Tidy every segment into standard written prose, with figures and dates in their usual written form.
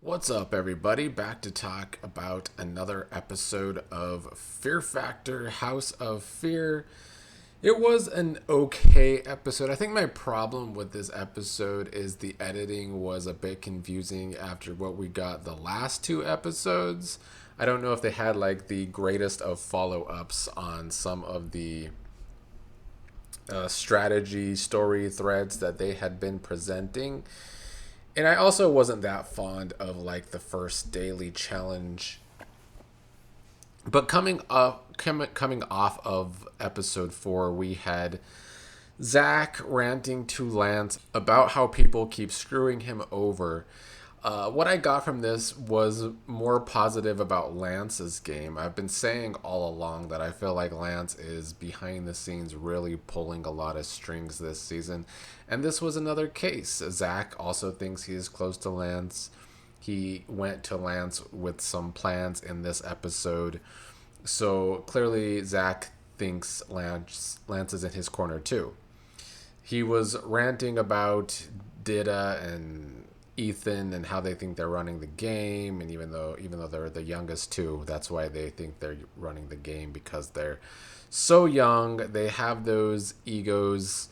What's up, everybody? Back to talk about another episode of Fear Factor House of Fear. It was an okay episode. I think my problem with this episode is the editing was a bit confusing after what we got the last two episodes. I don't know if they had like the greatest of follow ups on some of the strategy story threads that they had been presenting. And I also wasn't that fond of like the first daily challenge. But coming off of episode 4, we had Zach ranting to Lance about how people keep screwing him over. What I got from this was more positive about Lance's game. I've been saying all along that I feel like Lance is behind the scenes really pulling a lot of strings this season. And this was another case. Zach also thinks he is close to Lance. He went to Lance with some plans in this episode. So clearly Zach thinks Lance is in his corner too. He was ranting about Dida and Ethan and how they think they're running the game, and even though they're the youngest too, that's why they think they're running the game, because they're so young. They have those egos.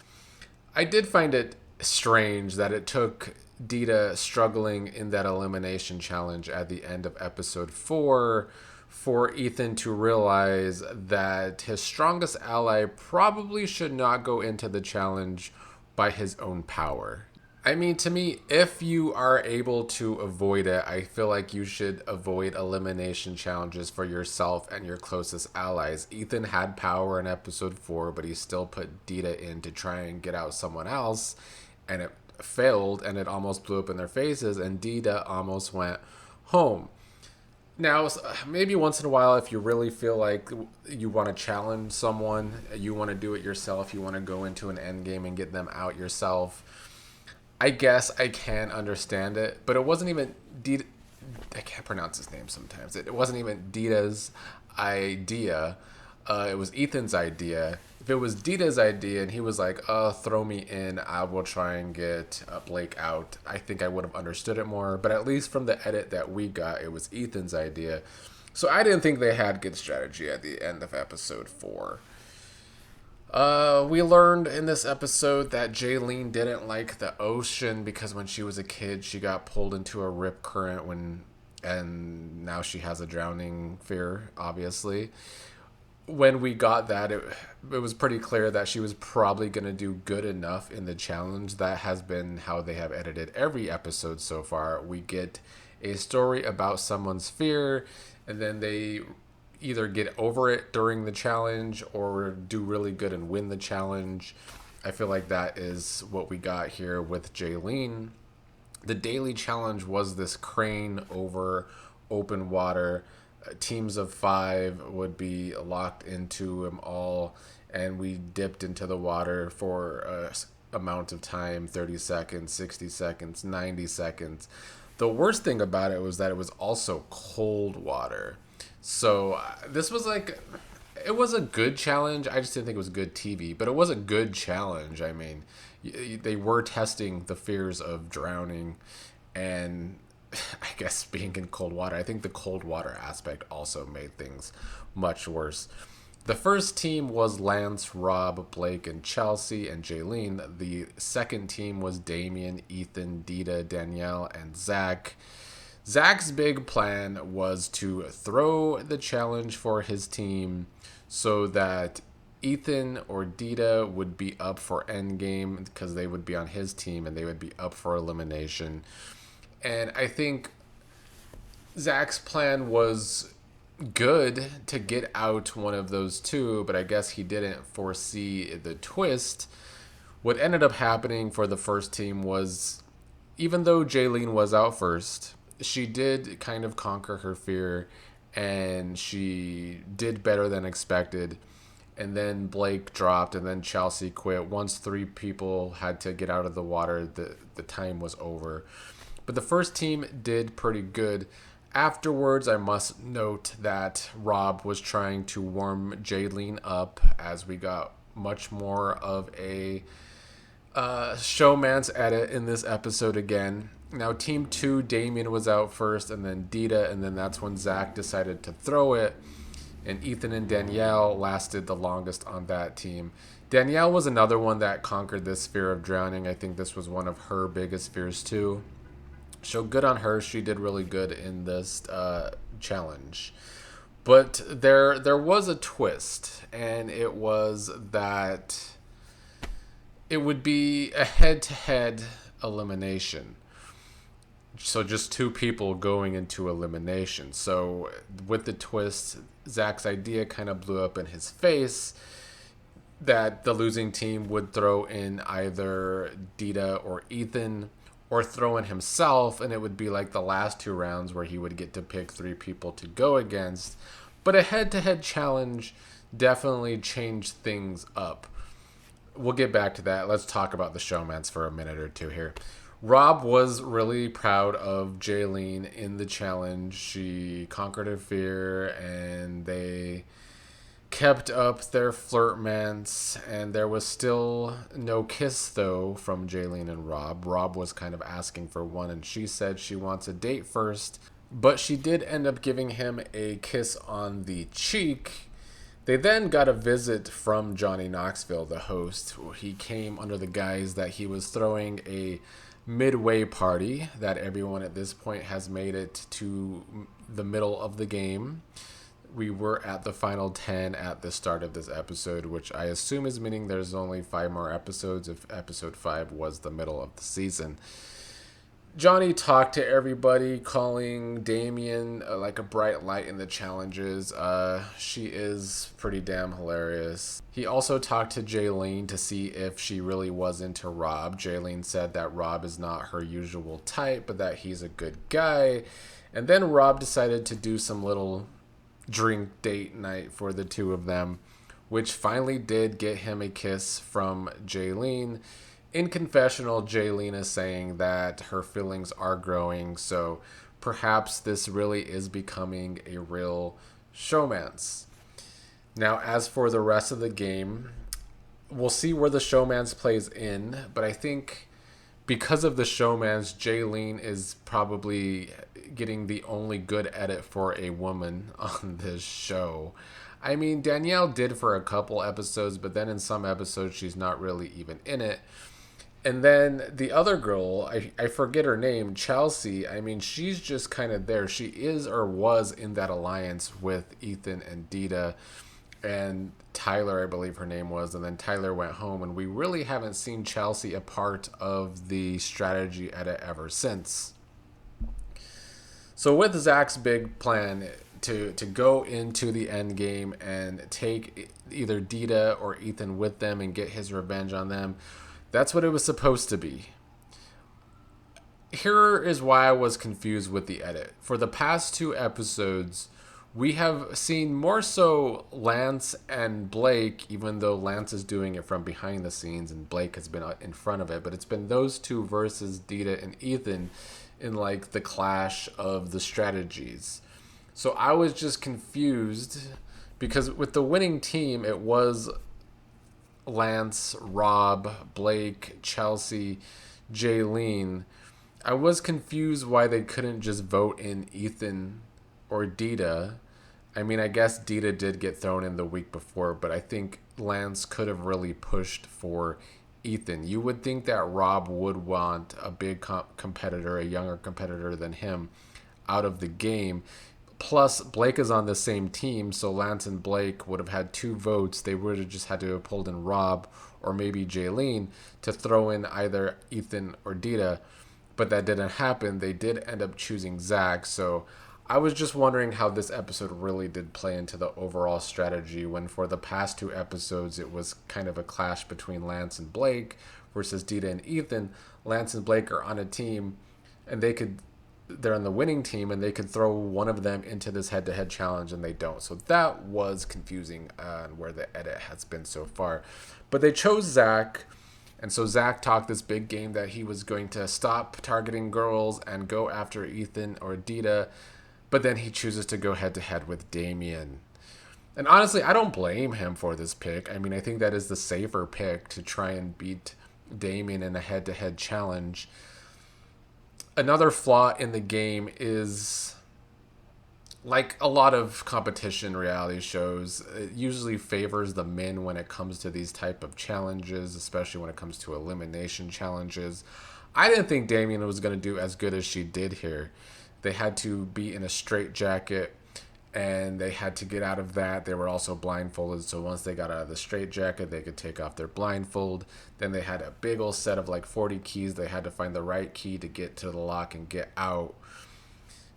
I did find it strange that it took Dida struggling in that elimination challenge at the end of episode 4 for Ethan to realize that his strongest ally probably should not go into the challenge by his own power. I mean, to me, if you are able to avoid it, I feel like you should avoid elimination challenges for yourself and your closest allies. Ethan had power in episode 4, but he still put Dida in to try and get out someone else, and it failed, and it almost blew up in their faces, and Dida almost went home. Now, maybe once in a while, if you really feel like you want to challenge someone, you want to do it yourself, you want to go into an end game and get them out yourself, I guess I can understand it, but it wasn't even Dida. I can't pronounce his name sometimes. It wasn't even Dida's idea. It was Ethan's idea. If it was Dida's idea and he was like, throw me in, I will try and get Blake out, I think I would have understood it more. But at least from the edit that we got, it was Ethan's idea. So I didn't think they had good strategy at the end of episode 4. We learned in this episode that Jayleen didn't like the ocean because when she was a kid, she got pulled into a rip current and now she has a drowning fear, obviously. When we got that, it was pretty clear that she was probably going to do good enough in the challenge. That has been how they have edited every episode so far. We get a story about someone's fear, and then they either get over it during the challenge or do really good and win the challenge. I feel like that is what we got here with Jayleen. The daily challenge was this crane over open water. Teams of 5 would be locked into them all, and we dipped into the water for a amount of time, 30 seconds, 60 seconds, 90 seconds. The worst thing about it was that it was also cold water. So this was like, it was a good challenge. I just didn't think it was good TV, but it was a good challenge. I mean, they were testing the fears of drowning and I guess being in cold water. I think the cold water aspect also made things much worse. The first team was Lance, Rob, Blake, and Chelsea, and Jayleen. The second team was Damienne, Ethan, Dida, Danielle, and Zach. Zach's big plan was to throw the challenge for his team so that Ethan or Dida would be up for endgame because they would be on his team and they would be up for elimination. And I think Zach's plan was good to get out one of those two, but I guess he didn't foresee the twist. What ended up happening for the first team was, even though Jayleen was out first, she did kind of conquer her fear and she did better than expected. And then Blake dropped and then Chelsea quit. Once 3 people had to get out of the water, the time was over. But the first team did pretty good. Afterwards, I must note that Rob was trying to warm Jayleen up as we got much more of a Showmance edit in this episode again. Now, Team 2, Damienne was out first, and then Dida, and then that's when Zach decided to throw it. And Ethan and Danielle lasted the longest on that team. Danielle was another one that conquered this fear of drowning. I think this was one of her biggest fears, too. So good on her. She did really good in this challenge. But there was a twist, and it was that it would be a head-to-head elimination. So just two people going into elimination. So with the twist, Zach's idea kind of blew up in his face that the losing team would throw in either Dida or Ethan, or throw in himself, and it would be like the last two rounds where he would get to pick three people to go against. But a head-to-head challenge definitely changed things up. We'll get back to that. Let's talk about the Showmance for a minute or two here. Rob was really proud of Jayleen in the challenge. She conquered her fear, and they kept up their flirtments, and there was still no kiss, though, from Jayleen and Rob. Rob was kind of asking for one, and she said she wants a date first, but she did end up giving him a kiss on the cheek. They then got a visit from Johnny Knoxville, the host. He came under the guise that he was throwing a midway party, that everyone at this point has made it to the middle of the game. We were at the final 10 at the start of this episode, which I assume is meaning there's only 5 more episodes if episode 5 was the middle of the season. Johnny talked to everybody, calling Damienne like a bright light in the challenges. She is pretty damn hilarious. He also talked to Jayleen to see if she really was into Rob. Jayleen said that Rob is not her usual type, but that he's a good guy. And then Rob decided to do some little drink date night for the two of them, which finally did get him a kiss from Jayleen. In confessional, Jayleen is saying that her feelings are growing, so perhaps this really is becoming a real showmance. Now, as for the rest of the game, we'll see where the showmance plays in, but I think because of the showmance, Jayleen is probably getting the only good edit for a woman on this show. I mean, Danielle did for a couple episodes, but then in some episodes she's not really even in it. And then the other girl, I forget her name, Chelsea, I mean, she's just kind of there. She is or was in that alliance with Ethan and Dida and Tyler, I believe her name was. And then Tyler went home, and we really haven't seen Chelsea a part of the strategy edit ever since. So with Zach's big plan to go into the end game and take either Dida or Ethan with them and get his revenge on them, that's what it was supposed to be. Here is why I was confused with the edit. For the past 2 episodes, we have seen more so Lance and Blake, even though Lance is doing it from behind the scenes and Blake has been in front of it, but it's been those two versus Dida and Ethan in like the clash of the strategies. So I was just confused because with the winning team, it was Lance, Rob, Blake, Chelsea, Jayleen. I was confused why they couldn't just vote in Ethan or Dida. I mean, I guess Dida did get thrown in the week before, but I think Lance could have really pushed for Ethan. You would think that Rob would want a big competitor, a younger competitor than him, out of the game. Plus, Blake is on the same team, so Lance and Blake would have had 2 votes. They would have just had to have pulled in Rob or maybe Jayleen to throw in either Ethan or Dida, but that didn't happen. They did end up choosing Zach, so I was just wondering how this episode really did play into the overall strategy when for the past 2 episodes it was kind of a clash between Lance and Blake versus Dida and Ethan. Lance and Blake are on a team, and they're on the winning team, and they could throw one of them into this head-to-head challenge, and they don't. So that was confusing on where the edit has been so far. But they chose Zach, and so Zach talked this big game that he was going to stop targeting girls and go after Ethan or Dida, but then he chooses to go head-to-head with Damienne. And honestly, I don't blame him for this pick. I mean, I think that is the safer pick to try and beat Damienne in a head-to-head challenge. Another flaw in the game is, like a lot of competition reality shows, it usually favors the men when it comes to these type of challenges, especially when it comes to elimination challenges. I didn't think Damienne was going to do as good as she did here. They had to be in a straitjacket, and they had to get out of that. They were also blindfolded, so once they got out of the straitjacket, they could take off their blindfold. Then they had a big old set of like 40 keys. They had to find the right key to get to the lock and get out.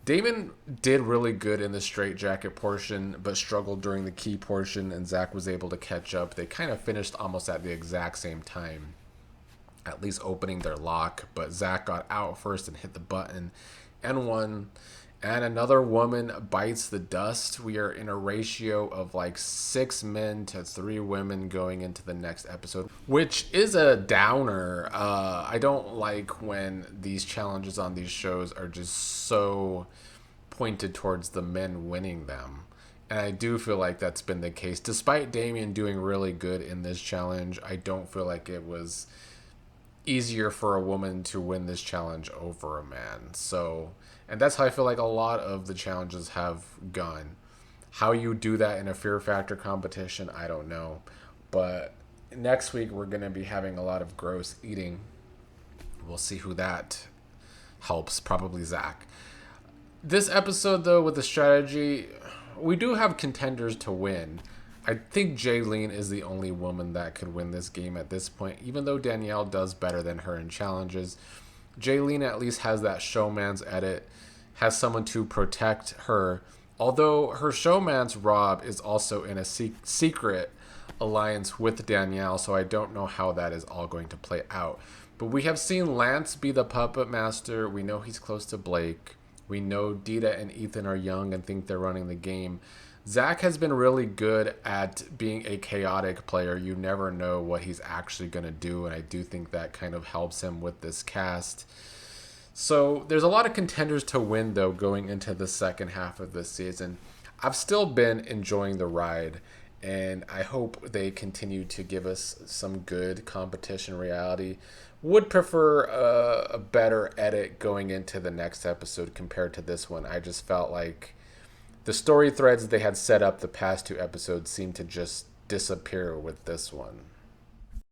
Damon did really good in the straitjacket portion, but struggled during the key portion, and Zach was able to catch up. They kind of finished almost at the exact same time, at least opening their lock, but Zach got out first and hit the button and won. And another woman bites the dust. We are in a ratio of like 6 men to 3 women going into the next episode, which is a downer. I don't like when these challenges on these shows are just so pointed towards the men winning them. And I do feel like that's been the case. Despite Damienne doing really good in this challenge, I don't feel like it was easier for a woman to win this challenge over a man. So, and that's how I feel like a lot of the challenges have gone. How you do that in a Fear Factor competition, I don't know. But next week we're going to be having a lot of gross eating. We'll see who that helps. Probably Zach. This episode, though, with the strategy, we do have contenders to win. I think Jayleen is the only woman that could win this game at this point, even though Danielle does better than her in challenges. Jayleen at least has that Showmance edit, has someone to protect her, although her Showmance Rob is also in a secret alliance with Danielle, so I don't know how that is all going to play out. But we have seen Lance be the puppet master. We know he's close to Blake. We know Dida and Ethan are young and think they're running the game. Zach has been really good at being a chaotic player. You never know what he's actually going to do, and I do think that kind of helps him with this cast. So there's a lot of contenders to win, though, going into the second half of this season. I've still been enjoying the ride, and I hope they continue to give us some good competition reality. Would prefer a better edit going into the next episode compared to this one. I just felt like the story threads they had set up the past 2 episodes seemed to just disappear with this one.